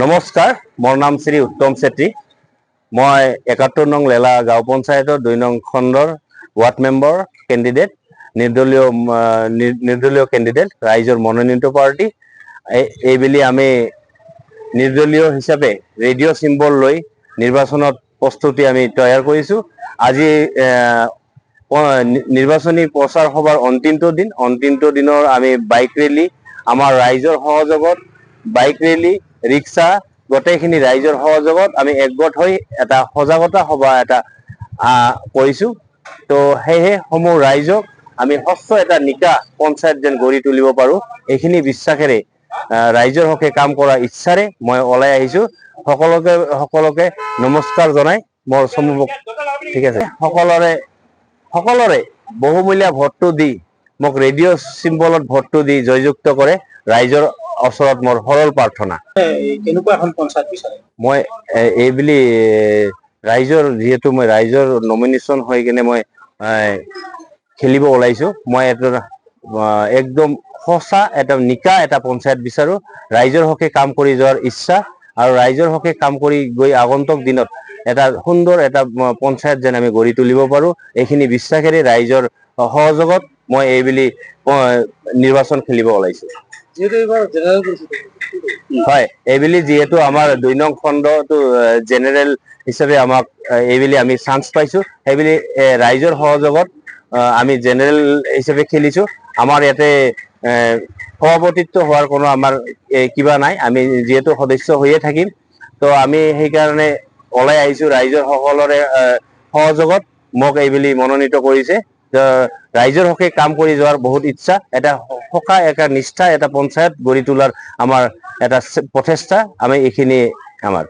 নমস্কাৰ, মোৰ নাম শ্ৰী উত্তম চেত্ৰী। মই ৭১ নং লেলা গাঁও পঞ্চায়তৰ ২ নং খণ্ডৰ ৱাৰ্ড মেম্বৰ কেণ্ডিডেট, নিৰ্দলীয় কেণ্ডিডেট, ৰাইজৰ মনোনীত পাৰ্টি। এইবুলি আমি নিৰ্দলীয় হিচাপে ৰেডিঅ' চিম্বল লৈ নিৰ্বাচনত প্ৰস্তুতি আমি তৈয়াৰ কৰিছোঁ। আজি নিৰ্বাচনী প্ৰচাৰ সভাৰ অন্তিমটো দিনৰ আমি বাইক ৰেলী, আমাৰ ৰাইজৰ সহযোগত বাইক ৰেলী, ৰিক্সা, গোটেইখিনি ৰাইজৰ সহযোগত আমি একগোট হৈ এটা সজাগতা সভা এটা কৰিছোঁ। তো সেয়েহে সমূহ ৰাইজক আমি স্বচ্ছ এটা নিকা পঞ্চায়ত যেন গঢ়ি তুলিব পাৰোঁ, এইখিনি বিশ্বাসেৰে ৰাইজৰ হকে কাম কৰাৰ ইচ্ছাৰে মই ওলাই আহিছোঁ। সকলোকে নমস্কাৰ জনাই মোৰ চমুক ঠিক আছে। সকলোৰে বহুমূলীয়া ভোটটো দি মোক ৰেডিঅ' চিম্বলত ভোটটো দি জয়যুক্ত কৰে, ৰাইজৰ ওচৰত মোৰ সৰল প্ৰাৰ্থনা। কেনেকুৱা এখন পঞ্চায়ত বিচাৰে? মই এইবুলি ৰাইজৰ, যিহেতু মই ৰাইজৰ নমিনেশ্যন হৈ কিনে মই খেলিব ওলাইছোঁ, মই একদম সঁচা এটা নিকা এটা পঞ্চায়ত বিচাৰোঁ। ৰাইজৰ হকে কাম কৰি যোৱাৰ ইচ্ছা আৰু ৰাইজৰ হকে কাম কৰি গৈ আগন্তুক দিনত এটা সুন্দৰ এটা পঞ্চায়ত যেন আমি গঢ়ি তুলিব পাৰোঁ, এইখিনি বিশ্বাসেৰে ৰাইজৰ সহযোগত মই এইবুলি নিৰ্বাচন খেলিব ওলাইছোঁ। হয়, এইবুলি যিহেতু আমাৰ ২ নং খণ্ডটো জেনেৰেল হিচাপে আমাক এইবুলি আমি চান্স পাইছোঁ, সেইবুলি ৰাইজৰ সহযোগত আমি জেনেৰেল হিচাপে খেলিছোঁ। আমাৰ ইয়াতে সভাপতিত্ব হোৱাৰ কোনো আমাৰ কিবা নাই, আমি যিহেতু সদস্য হৈয়ে থাকিম। তো আমি সেইকাৰণে ওলাই আহিছোঁ ৰাইজৰ সকলোৰে সহযোগত মোক এইবুলি মনোনীত কৰিছে। ৰাইজৰ হকে কাম কৰি যোৱাৰ বহুত ইচ্ছা, এটা সঁচা এটা নিষ্ঠা এটা পঞ্চায়ত গঢ়ি তোলাৰ আমাৰ এটা প্ৰচেষ্টা, আমি এইখিনি আমাৰ